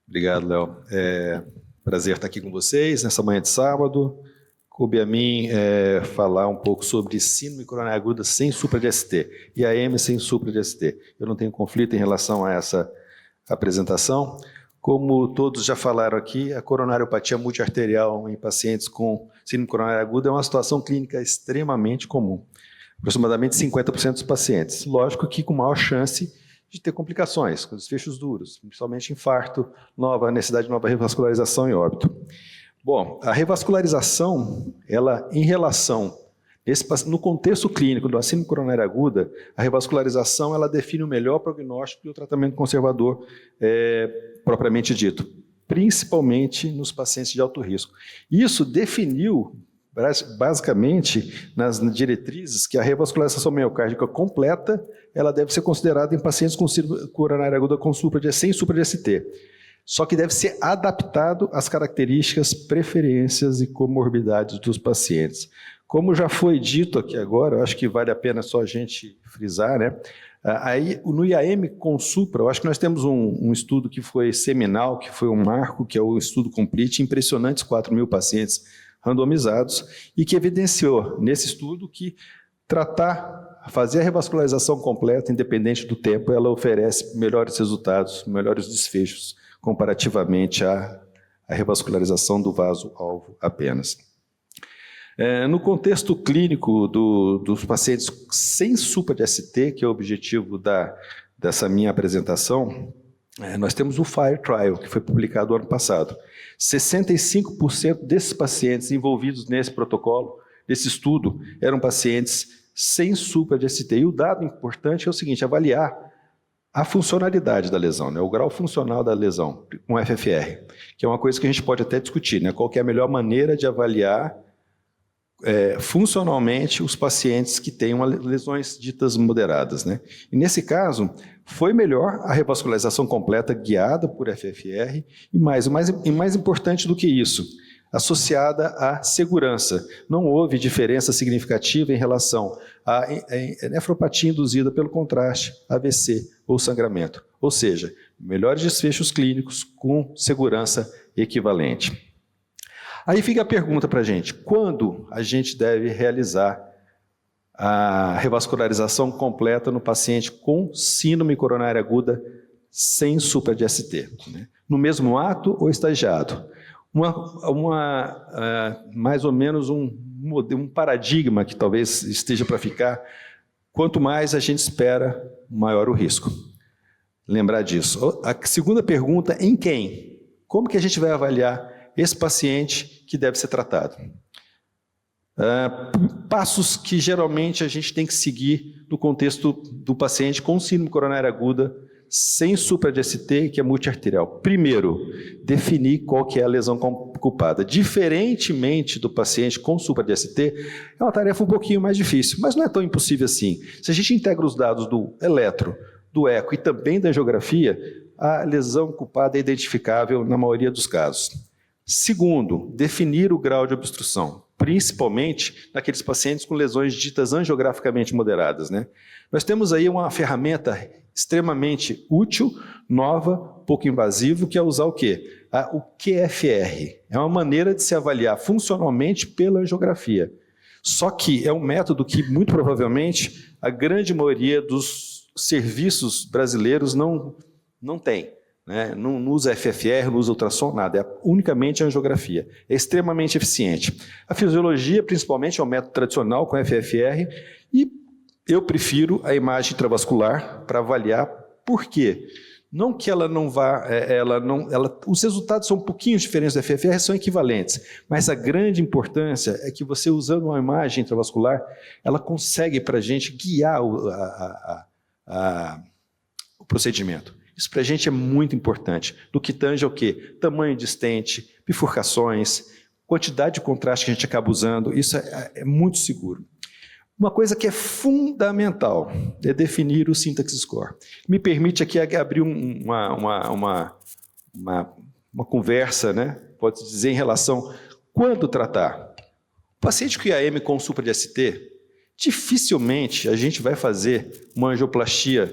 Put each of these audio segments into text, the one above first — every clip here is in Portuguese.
Obrigado, Léo. Prazer estar aqui com vocês nessa manhã de sábado. Coube a mim falar um pouco sobre síndrome coronária aguda sem supra de ST e AM sem supra de ST. Eu não tenho conflito em relação a essa apresentação. Como todos já falaram aqui, a coronariopatia multiarterial em pacientes com síndrome coronária aguda é uma situação clínica extremamente comum. Aproximadamente 50% dos pacientes. Lógico que com maior chance de ter complicações, com desfechos duros, principalmente infarto, necessidade de nova revascularização e óbito. Bom, a revascularização, ela em relação, no contexto clínico da síndrome coronária aguda, a revascularização ela define o melhor prognóstico e o tratamento conservador propriamente dito, principalmente nos pacientes de alto risco. Isso definiu basicamente nas diretrizes que a revascularização miocárdica completa ela deve ser considerada em pacientes com síndrome coronária aguda sem supra de ST. Só que deve ser adaptado às características, preferências e comorbidades dos pacientes. Como já foi dito aqui agora, eu acho que vale a pena só a gente frisar, né? Aí, no IAM com supra, eu acho que nós temos um estudo que foi seminal, que foi um marco, que é o estudo Complete, impressionantes 4.000 pacientes randomizados, e que evidenciou nesse estudo que fazer a revascularização completa, independente do tempo, ela oferece melhores resultados, melhores desfechos, comparativamente à revascularização do vaso-alvo apenas. No contexto clínico dos pacientes sem supra de ST, que é o objetivo dessa minha apresentação, nós temos o FIRE Trial, que foi publicado ano passado. 65% desses pacientes envolvidos nesse protocolo, nesse estudo, eram pacientes sem supra de ST. E o dado importante é o seguinte, avaliar a funcionalidade da lesão, né? O grau funcional da lesão com FFR, que é uma coisa que a gente pode até discutir, né? Qual que é a melhor maneira de avaliar funcionalmente os pacientes que têm lesões ditas moderadas, né? E nesse caso, foi melhor a revascularização completa guiada por FFR e mais importante do que isso, associada à segurança. Não houve diferença significativa em relação à nefropatia induzida pelo contraste, AVC ou sangramento. Ou seja, melhores desfechos clínicos com segurança equivalente. Aí fica a pergunta para a gente, quando a gente deve realizar a revascularização completa no paciente com síndrome coronária aguda sem supra de ST? Né? No mesmo ato ou estagiado? Mais ou menos um paradigma que talvez esteja para ficar, quanto mais a gente espera, maior o risco. Lembrar disso. A segunda pergunta, em quem? Como que a gente vai avaliar esse paciente que deve ser tratado? Passos que geralmente a gente tem que seguir no contexto do paciente com síndrome coronária aguda sem supra de ST, que é multiarterial. Primeiro, definir qual que é a lesão culpada. Diferentemente do paciente com supra de ST, é uma tarefa um pouquinho mais difícil, mas não é tão impossível assim. Se a gente integra os dados do eletro, do eco e também da angiografia, a lesão culpada é identificável na maioria dos casos. Segundo, definir o grau de obstrução, principalmente naqueles pacientes com lesões ditas angiograficamente moderadas, né? Nós temos aí uma ferramenta extremamente útil, nova, pouco invasivo, que é usar o quê? O QFR. É uma maneira de se avaliar funcionalmente pela angiografia. Só que é um método que, muito provavelmente, a grande maioria dos serviços brasileiros não tem. Né? Não usa FFR, não usa ultrassom, nada, é unicamente a angiografia. É extremamente eficiente. A fisiologia, principalmente, é um método tradicional com FFR e eu prefiro a imagem intravascular para avaliar. Por quê? Não que ela não vá, os resultados são um pouquinho diferentes do FFR, são equivalentes, mas a grande importância é que você, usando uma imagem intravascular, ela consegue para a gente guiar o procedimento. Isso para a gente é muito importante. No que tange ao quê? Tamanho de estente, bifurcações, quantidade de contraste que a gente acaba usando, isso é muito seguro. Uma coisa que é fundamental é definir o syntax score. Me permite aqui abrir uma conversa, né? Pode dizer em relação quando tratar. O paciente com IAM com supra de ST, dificilmente a gente vai fazer uma angioplastia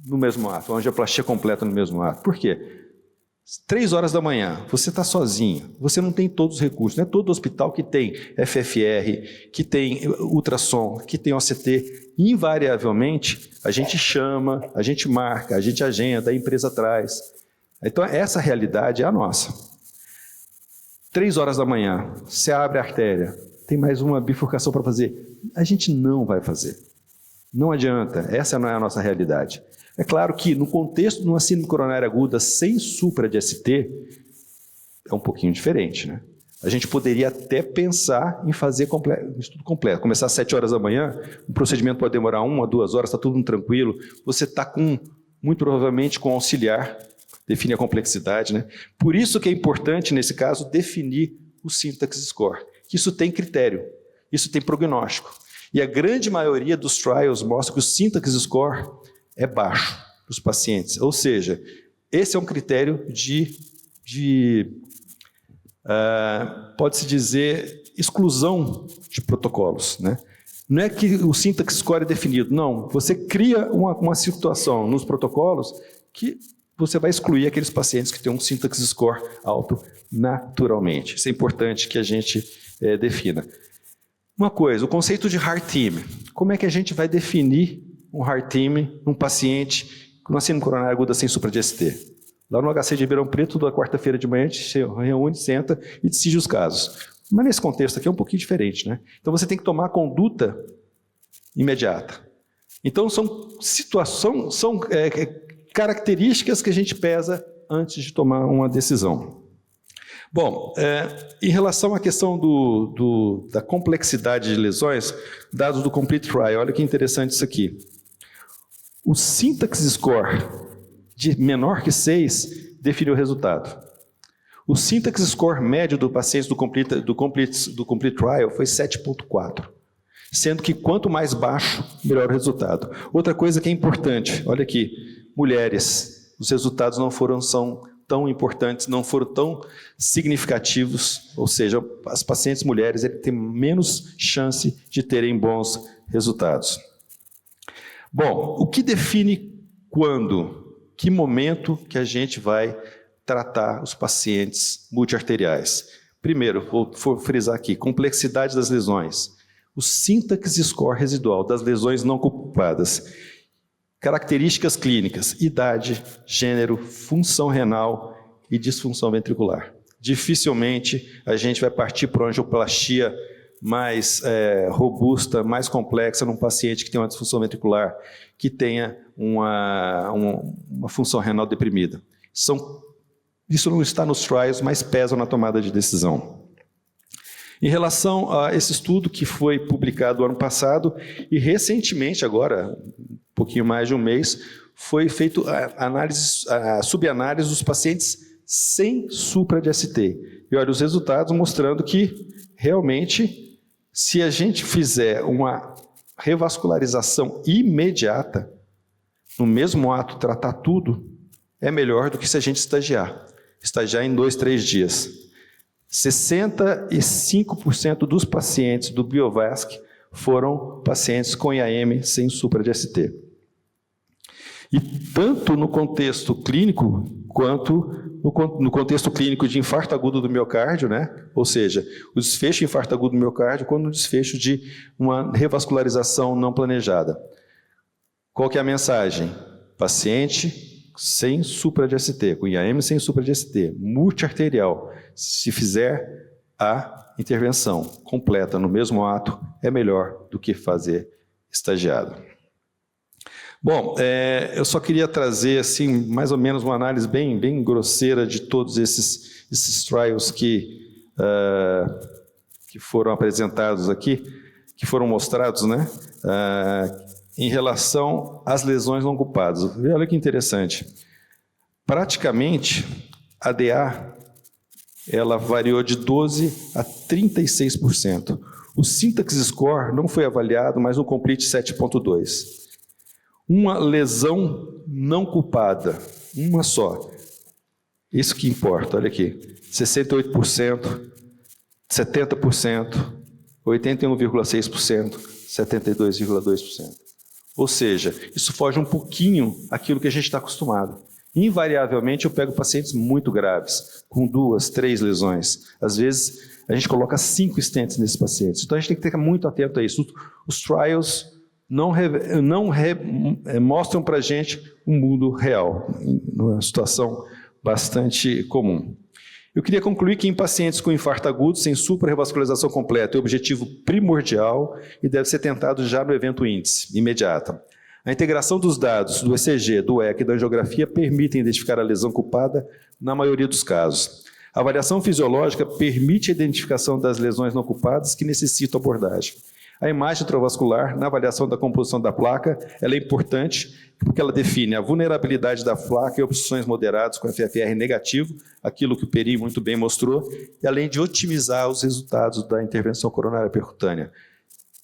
no mesmo ato, uma angioplastia completa no mesmo ato. Por quê? 3 horas da manhã, você está sozinho, você não tem todos os recursos, não é todo hospital que tem FFR, que tem ultrassom, que tem OCT. Invariavelmente, a gente chama, a gente marca, a gente agenda, a empresa traz. Então, essa realidade é a nossa. 3 horas da manhã, você abre a artéria, tem mais uma bifurcação para fazer. A gente não vai fazer. Não adianta, essa não é a nossa realidade. É claro que no contexto de uma síndrome coronária aguda sem supra de ST, é um pouquinho diferente, né? A gente poderia até pensar em fazer um estudo completo. Começar às 7 horas da manhã, o procedimento pode demorar 1 a 2 horas, está tudo tranquilo. Você está muito provavelmente com auxiliar, define a complexidade, né? Por isso que é importante, nesse caso, definir o Syntax Score. Isso tem critério, isso tem prognóstico. E a grande maioria dos trials mostra que o Syntax Score é baixo dos pacientes. Ou seja, esse é um critério pode-se dizer, exclusão de protocolos, né? Não é que o Syntax Score é definido, não. Você cria uma situação nos protocolos que você vai excluir aqueles pacientes que têm um Syntax Score alto naturalmente. Isso é importante que a gente defina. Uma coisa, o conceito de Heart Team. Como é que a gente vai definir um Heart Team num paciente com uma síndrome coronária aguda sem supra de ST? Lá no HC de Ribeirão Preto, toda quarta-feira de manhã, a gente se reúne, senta e decide os casos. Mas nesse contexto aqui é um pouquinho diferente, né? Então você tem que tomar conduta imediata. Então são características que a gente pesa antes de tomar uma decisão. Bom, em relação à questão da complexidade de lesões, dados do Complete Trial, olha que interessante isso aqui. O Syntax Score de menor que 6 define o resultado. O Syntax Score médio do paciente do Complete Trial foi 7,4, sendo que quanto mais baixo, melhor o resultado. Outra coisa que é importante, olha aqui, mulheres, os resultados são tão importantes, não foram tão significativos, ou seja, as pacientes mulheres têm menos chance de terem bons resultados. Bom, o que define quando, que momento que a gente vai tratar os pacientes multiarteriais? Primeiro, vou frisar aqui, complexidade das lesões. O Syntax Score residual das lesões não culpadas. Características clínicas, idade, gênero, função renal e disfunção ventricular. Dificilmente a gente vai partir para uma angioplastia mais robusta, mais complexa num paciente que tem uma disfunção ventricular, que tenha uma função renal deprimida. Isso não está nos trials, mas pesa na tomada de decisão. Em relação a esse estudo que foi publicado ano passado e recentemente, agora, um pouquinho mais de um mês, foi feito a subanálise dos pacientes sem supra de ST. E olha os resultados mostrando que, realmente, se a gente fizer uma revascularização imediata, no mesmo ato tratar tudo, é melhor do que se a gente estagiar em 2, 3 dias. 65% dos pacientes do Biovasc foram pacientes com IAM sem supra de ST. E tanto no contexto clínico, quanto no contexto clínico de infarto agudo do miocárdio, né? Ou seja, o desfecho de infarto agudo do miocárdio, quanto no desfecho de uma revascularização não planejada. Qual que é a mensagem? Paciente sem supra de ST, com IAM sem supra de ST, multiarterial, se fizer a intervenção completa no mesmo ato, é melhor do que fazer estagiado. Bom, eu só queria trazer, assim, mais ou menos uma análise bem grosseira de todos esses trials que foram apresentados aqui, que foram mostrados, né? Em relação às lesões não culpadas. Olha que interessante. Praticamente, a DA ela variou de 12% a 36%. O Syntax Score não foi avaliado, mas o Complete 7,2%. Uma lesão não culpada, uma só. Isso que importa, olha aqui. 68%, 70%, 81,6%, 72,2%. Ou seja, isso foge um pouquinho àquilo que a gente está acostumado. Invariavelmente, eu pego pacientes muito graves, com 2, 3 lesões. Às vezes, a gente coloca 5 stents nesses pacientes. Então, a gente tem que ficar muito atento a isso. Os trials não mostram para a gente um mundo real, uma situação bastante comum. Eu queria concluir que em pacientes com infarto agudo, sem suprarrevascularização completa, é o objetivo primordial e deve ser tentado já no evento índice, imediata. A integração dos dados do ECG, do ECA e da angiografia permitem identificar a lesão culpada na maioria dos casos. A avaliação fisiológica permite a identificação das lesões não culpadas que necessitam abordagem. A imagem intravascular, na avaliação da composição da placa, ela é importante porque ela define a vulnerabilidade da placa e opções moderadas com FFR negativo, aquilo que o Peri muito bem mostrou, e além de otimizar os resultados da intervenção coronária percutânea.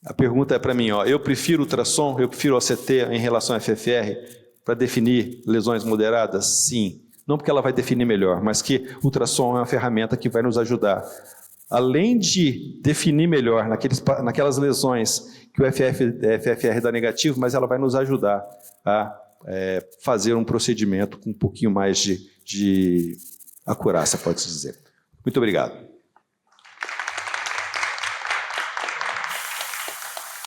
A pergunta é para mim, eu prefiro ultrassom, eu prefiro OCT em relação a FFR para definir lesões moderadas? Sim. Não porque ela vai definir melhor, mas que o ultrassom é uma ferramenta que vai nos ajudar. Além de definir melhor naquelas lesões que o FFR dá negativo, mas ela vai nos ajudar a fazer um procedimento com um pouquinho mais de acurácia, pode-se dizer. Muito obrigado.